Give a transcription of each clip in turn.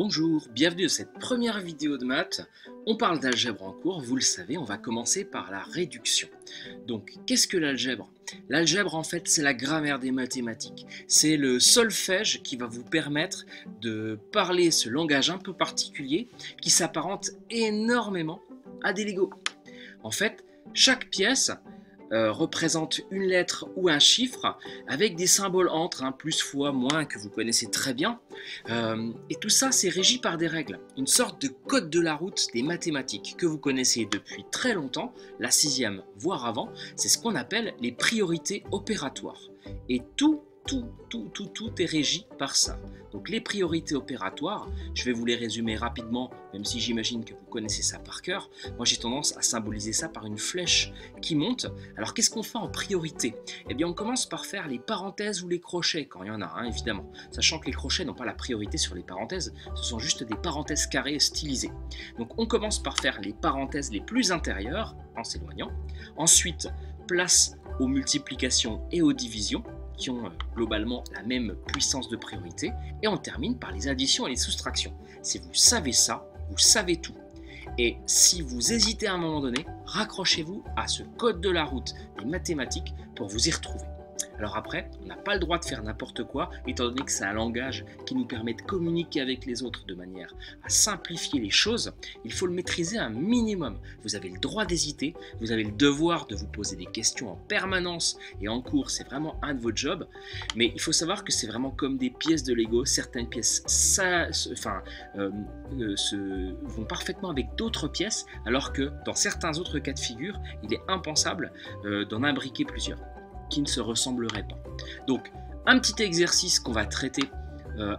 Bonjour, bienvenue dans cette première vidéo de maths. On parle d'algèbre en cours, vous le savez, on va commencer par la réduction. Donc, qu'est-ce que l'algèbre? L'algèbre, en fait, c'est la grammaire des mathématiques. C'est le solfège qui va vous permettre de parler ce langage un peu particulier qui s'apparente énormément à des Lego. En fait, chaque pièce représente une lettre ou un chiffre avec des symboles entre, plus, fois, moins, que vous connaissez très bien. Et tout ça, c'est régi par des règles, une sorte de code de la route des mathématiques que vous connaissez depuis très longtemps, la sixième, voire avant. C'est ce qu'on appelle les priorités opératoires. Et tout est régi par ça. Donc les priorités opératoires, je vais vous les résumer rapidement, même si j'imagine que vous connaissez ça par cœur. Moi j'ai tendance à symboliser ça par une flèche qui monte. Alors qu'est-ce qu'on fait en priorité? Eh bien on commence par faire les parenthèses ou les crochets, quand il y en a, évidemment. Sachant que les crochets n'ont pas la priorité sur les parenthèses, ce sont juste des parenthèses carrées stylisées. Donc on commence par faire les parenthèses les plus intérieures, en s'éloignant. Ensuite, place aux multiplications et aux divisions, qui ont globalement la même puissance de priorité, et on termine par les additions et les soustractions. Si vous savez ça, vous savez tout. Et si vous hésitez à un moment donné, raccrochez-vous à ce code de la route des mathématiques pour vous y retrouver. Alors après, on n'a pas le droit de faire n'importe quoi, étant donné que c'est un langage qui nous permet de communiquer avec les autres de manière à simplifier les choses. Il faut le maîtriser un minimum. Vous avez le droit d'hésiter, vous avez le devoir de vous poser des questions en permanence et en cours, c'est vraiment un de vos jobs. Mais il faut savoir que c'est vraiment comme des pièces de Lego. Certaines pièces vont parfaitement avec d'autres pièces, alors que dans certains autres cas de figure, il est impensable d'en imbriquer plusieurs qui ne se ressembleraient pas. Donc, un petit exercice qu'on va traiter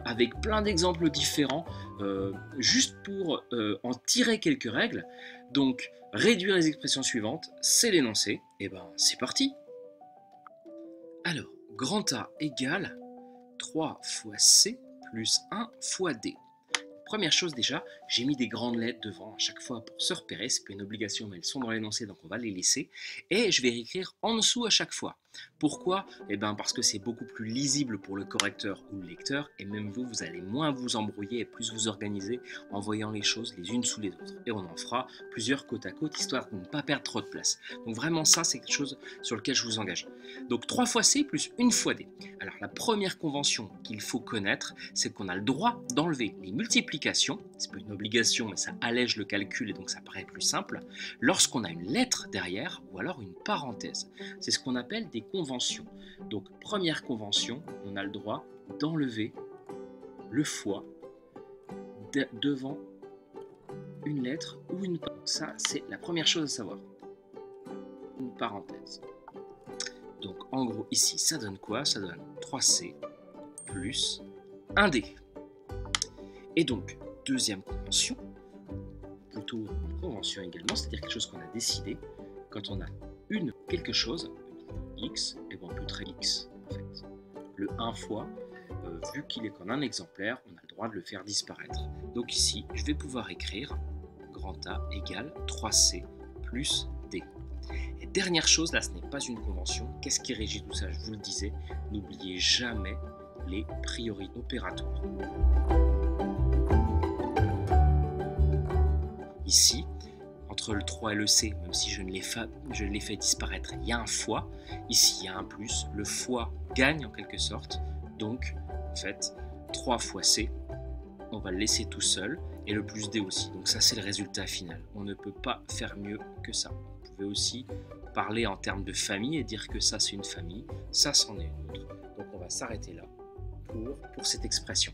avec plein d'exemples différents, juste pour en tirer quelques règles. Donc, réduire les expressions suivantes, c'est l'énoncé. Et ben, c'est parti. Alors, grand A égale 3 fois C plus 1 fois D. Première chose déjà, j'ai mis des grandes lettres devant à chaque fois pour se repérer, c'est pas une obligation mais elles sont dans l'énoncé donc on va les laisser. Et je vais écrire en dessous à chaque fois. Pourquoi? Eh bien parce que c'est beaucoup plus lisible pour le correcteur ou le lecteur et même vous, vous allez moins vous embrouiller et plus vous organiser en voyant les choses les unes sous les autres. Et on en fera plusieurs côte à côte histoire de ne pas perdre trop de place. Donc vraiment ça c'est quelque chose sur lequel je vous engage. Donc 3 fois C plus 1 fois D. Alors la première convention qu'il faut connaître, c'est qu'on a le droit d'enlever les multiplications, c'est pas une obligation mais ça allège le calcul et donc ça paraît plus simple, lorsqu'on a une lettre derrière ou alors une parenthèse. C'est ce qu'on appelle des conventions. Donc première convention, on a le droit d'enlever le fois devant une lettre ou une parenthèse. Ça c'est la première chose à savoir. Une parenthèse. Donc en gros ici ça donne quoi? Ça donne 3C plus 1D. Et donc deuxième convention, plutôt une convention également, c'est-à-dire quelque chose qu'on a décidé, quand on a quelque chose, x, et ben on peut traiter x en fait. Le 1 fois, vu qu'il est qu'en un exemplaire, on a le droit de le faire disparaître. Donc ici, je vais pouvoir écrire grand A égale 3C plus D. Et dernière chose, là ce n'est pas une convention, qu'est-ce qui régit tout ça? Je vous le disais, n'oubliez jamais les priorités opératoires. Ici, entre le 3 et le C, même si je l'ai fait disparaître, il y a un fois. Ici, il y a un plus. Le fois gagne en quelque sorte. Donc, en fait, 3 fois C, on va le laisser tout seul. Et le plus D aussi. Donc ça, c'est le résultat final. On ne peut pas faire mieux que ça. Vous pouvez aussi parler en termes de famille et dire que ça, c'est une famille. Ça, c'en est une autre. Donc on va s'arrêter là pour cette expression.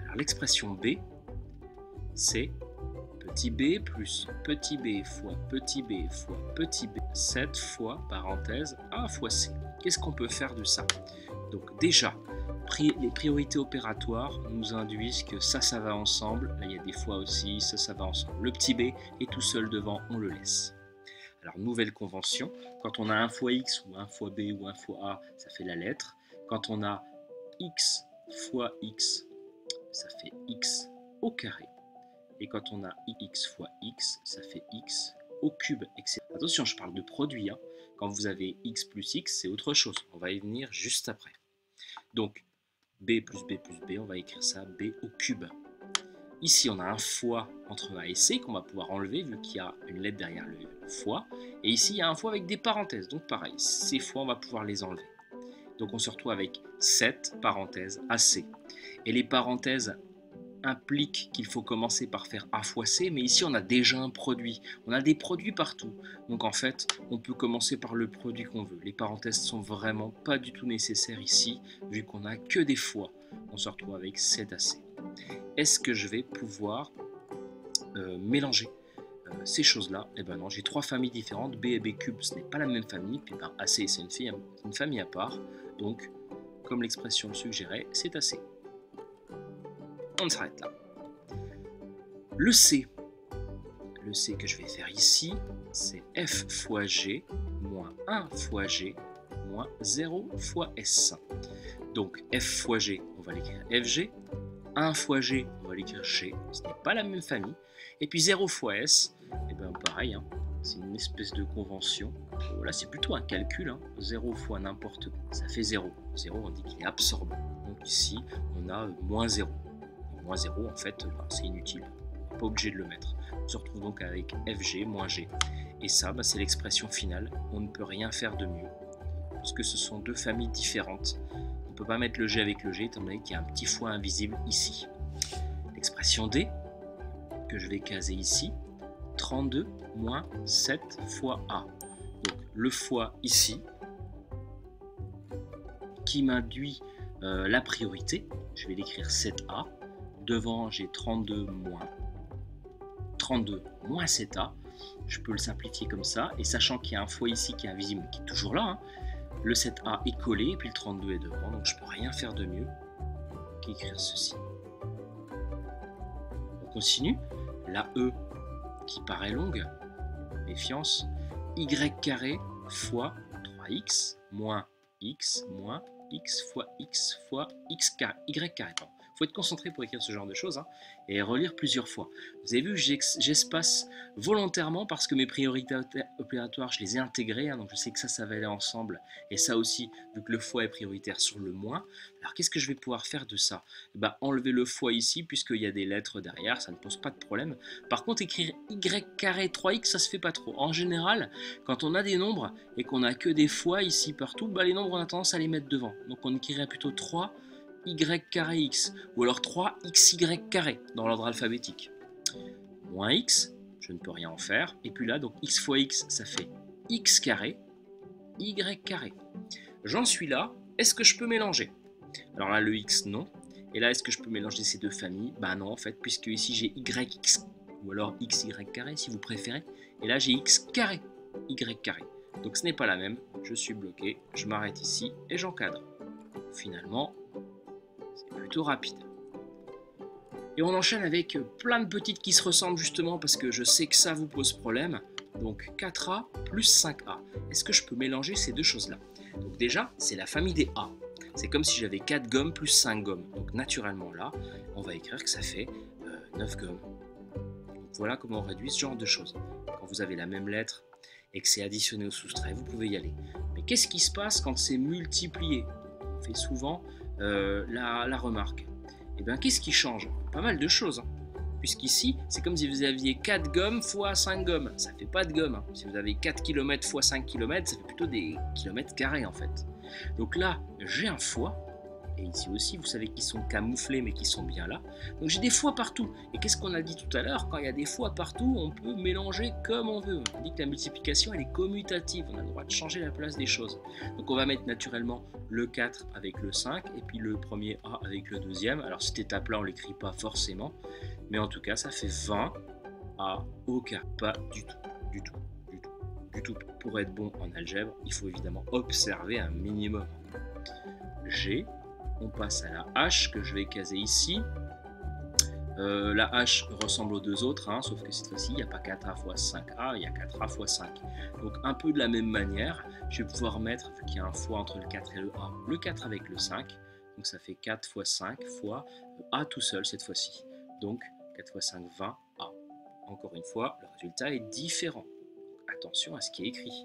Alors l'expression B, c'est petit b plus petit b fois petit b fois petit b, 7 fois, parenthèse, a fois c. Qu'est-ce qu'on peut faire de ça? Donc déjà, les priorités opératoires nous induisent que ça va ensemble. Là, il y a des fois aussi, ça va ensemble. Le petit b est tout seul devant, on le laisse. Alors, nouvelle convention, quand on a 1 fois x ou 1 fois b ou 1 fois a, ça fait la lettre. Quand on a x fois x, ça fait x au carré. Et quand on a x fois x, ça fait x au cube, etc. Attention, je parle de produit. Quand vous avez x plus x, c'est autre chose. On va y venir juste après. Donc, b plus b plus b, on va écrire ça b au cube. Ici, on a un fois entre A et C qu'on va pouvoir enlever vu qu'il y a une lettre derrière le fois. Et ici, il y a un fois avec des parenthèses. Donc pareil, ces fois, on va pouvoir les enlever. Donc on se retrouve avec 7 parenthèses AC. Et les parenthèses impliquent qu'il faut commencer par faire A fois C, mais ici on a déjà un produit. On a des produits partout. Donc en fait, on peut commencer par le produit qu'on veut. Les parenthèses sont vraiment pas du tout nécessaires ici, vu qu'on n'a que des fois. On se retrouve avec 7 AC. Est-ce que je vais pouvoir mélanger ces choses-là? Eh ben non, j'ai 3 familles différentes. B et B cube, ce n'est pas la même famille. Puis ben, AC, c'est une famille à part. Donc, comme l'expression le suggérait, c'est AC. On s'arrête là. Le C que je vais faire ici, c'est F fois G moins 1 fois G moins 0 fois S. Donc F fois G, on va l'écrire FG. 1 fois G, on va l'écrire G. Ce n'est pas la même famille. Et puis 0 fois S, et bien pareil, hein, c'est une espèce de convention. Là, c'est plutôt un calcul. 0 fois n'importe quoi, ça fait 0. 0, on dit qu'il est absorbant. Donc ici, on a moins 0. Moins 0, en fait, c'est inutile. On n'est pas obligé de le mettre. On se retrouve donc avec FG moins G. Et ça, c'est l'expression finale. On ne peut rien faire de mieux, puisque ce sont deux familles différentes. On ne peut pas mettre le G avec le G, étant donné qu'il y a un petit fois invisible ici. L'expression D, que je vais caser ici, 32 moins 7 fois A. Donc le fois ici, qui m'induit la priorité, je vais l'écrire 7A. Devant, j'ai 32 moins 7A. Je peux le simplifier comme ça. Et sachant qu'il y a un fois ici qui est invisible, qui est toujours là, le 7A est collé et puis le 32 est devant. Donc je ne peux rien faire de mieux qu'écrire ceci. On continue. La E qui paraît longue, méfiance, y carré fois 3x moins x fois x fois x carré, y carré. Il faut être concentré pour écrire ce genre de choses et relire plusieurs fois. Vous avez vu, j'espace volontairement parce que mes priorités opératoires, je les ai intégrées, donc je sais que ça va aller ensemble. Et ça aussi, vu que le fois est prioritaire sur le moins. Alors qu'est-ce que je vais pouvoir faire de ça? Enlever le fois ici, puisqu'il y a des lettres derrière, ça ne pose pas de problème. Par contre, écrire y carré 3x, ça se fait pas trop. En général, quand on a des nombres et qu'on n'a que des fois ici partout, les nombres on a tendance à les mettre devant. Donc on écrirait plutôt 3 y carré x, ou alors 3xy carré dans l'ordre alphabétique. Moins x, je ne peux rien en faire, et puis là, donc x fois x, ça fait x carré, y carré. J'en suis là, est-ce que je peux mélanger? Alors là, le x, non. Et là, est-ce que je peux mélanger ces deux familles? Non, en fait, puisque ici j'ai yx, ou alors xy carré, si vous préférez. Et là, j'ai x carré, y carré. Donc ce n'est pas la même, je suis bloqué, je m'arrête ici et j'encadre. Finalement, c'est plutôt rapide. Et on enchaîne avec plein de petites qui se ressemblent justement parce que je sais que ça vous pose problème. Donc 4A plus 5A. Est-ce que je peux mélanger ces deux choses-là? Donc déjà, c'est la famille des A. C'est comme si j'avais 4 gommes plus 5 gommes. Donc naturellement là, on va écrire que ça fait 9 gommes. Donc, voilà comment on réduit ce genre de choses. Quand vous avez la même lettre et que c'est additionné au soustrait, vous pouvez y aller. Mais qu'est-ce qui se passe quand c'est multiplié? On fait souvent la remarque. Et bien qu'est-ce qui change? Pas mal de choses. Puisqu'ici, c'est comme si vous aviez 4 gommes fois 5 gommes. Ça ne fait pas de gomme. Si vous avez 4 km fois 5 km, ça fait plutôt des kilomètres carrés en fait. Donc là, j'ai un fois. Et ici aussi, vous savez qu'ils sont camouflés, mais qu'ils sont bien là. Donc j'ai des fois partout. Et qu'est-ce qu'on a dit tout à l'heure? Quand il y a des fois partout, on peut mélanger comme on veut. On dit que la multiplication, elle est commutative. On a le droit de changer la place des choses. Donc on va mettre naturellement le 4 avec le 5, et puis le premier A avec le deuxième. Alors cette étape-là, on ne l'écrit pas forcément. Mais en tout cas, ça fait 20 A au carré. Pas du tout. Pour être bon en algèbre, il faut évidemment observer un minimum. G. On passe à la H que je vais caser ici. La H ressemble aux deux autres, sauf que cette fois-ci, il n'y a pas 4A fois 5A, il y a 4A fois 5. Donc un peu de la même manière, je vais pouvoir mettre, vu qu'il y a un fois entre le 4 et le A, le 4 avec le 5. Donc ça fait 4 fois 5 fois A tout seul cette fois-ci. Donc 4 fois 5, 20A. Encore une fois, le résultat est différent. Attention à ce qui est écrit.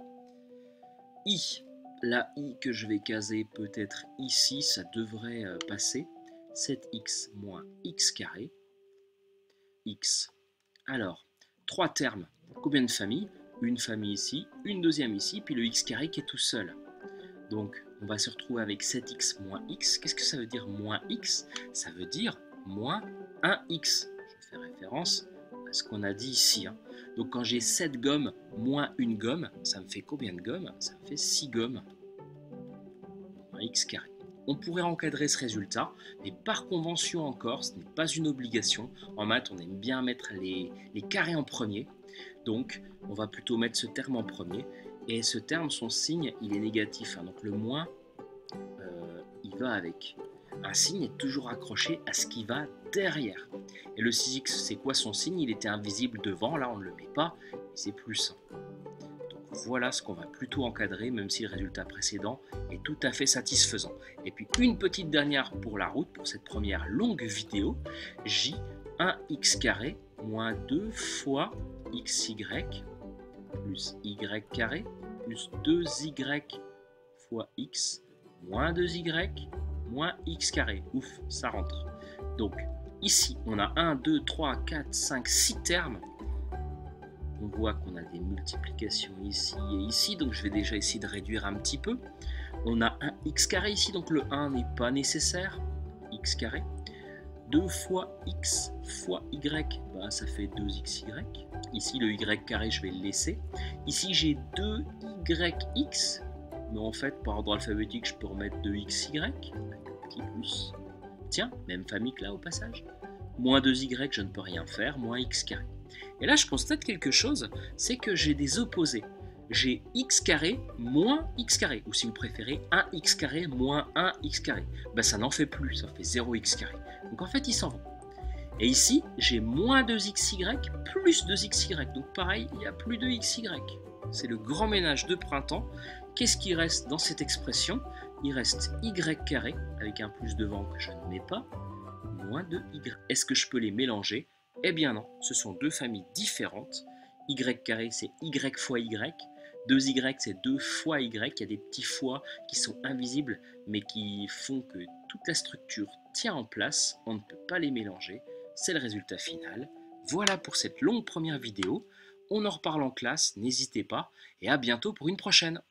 I. La I que je vais caser peut-être ici, ça devrait passer. 7x moins x carré. x. Alors, 3 termes. Combien de familles? Une famille ici, une deuxième ici, puis le x carré qui est tout seul. Donc, on va se retrouver avec 7x moins x. Qu'est-ce que ça veut dire moins x? Ça veut dire moins 1x. Je fais référence à ce qu'on a dit ici. Donc, quand j'ai 7 gommes moins une gomme, ça me fait combien de gommes? Ça me fait 6 gommes. Moins x carré. On pourrait encadrer ce résultat, mais par convention encore, ce n'est pas une obligation. En maths, on aime bien mettre les carrés en premier. Donc, on va plutôt mettre ce terme en premier. Et ce terme, son signe, il est négatif. Donc le moins, il va avec. Un signe est toujours accroché à ce qui va derrière. Et le 6x, c'est quoi son signe? Il était invisible devant, là on ne le met pas, et c'est plus 1. Donc voilà ce qu'on va plutôt encadrer, même si le résultat précédent est tout à fait satisfaisant. Et puis une petite dernière pour la route, pour cette première longue vidéo, j 1x carré moins 2 fois xy plus y carré plus 2y fois x moins 2y moins x carré. Ouf, ça rentre. Donc ici, on a 1, 2, 3, 4, 5, 6 termes. On voit qu'on a des multiplications ici et ici, donc je vais déjà essayer de réduire un petit peu. On a un x carré ici, donc le 1 n'est pas nécessaire. X carré. 2 fois x fois y, ça fait 2xy. Ici, le y carré, je vais le laisser. Ici, j'ai 2yx, mais en fait, par ordre alphabétique, je peux remettre 2xy, avec un petit plus. Tiens, même famille que là, au passage. Moins 2y, je ne peux rien faire, moins x carré. Et là, je constate quelque chose, c'est que j'ai des opposés. J'ai x carré moins x carré, ou si vous préférez, 1x carré moins 1x carré. Ça n'en fait plus, ça fait 0x carré. Donc en fait, ils s'en vont. Et ici, j'ai moins 2xy plus 2xy. Donc pareil, il n'y a plus de xy. C'est le grand ménage de printemps. Qu'est-ce qui reste dans cette expression? Il reste y carré, avec un plus devant que je ne mets pas, moins 2y. Est-ce que je peux les mélanger? Eh bien non, ce sont deux familles différentes. Y carré, c'est y fois y. 2y, c'est 2 fois y. Il y a des petits fois qui sont invisibles, mais qui font que toute la structure tient en place. On ne peut pas les mélanger. C'est le résultat final. Voilà pour cette longue première vidéo. On en reparle en classe, n'hésitez pas. Et à bientôt pour une prochaine.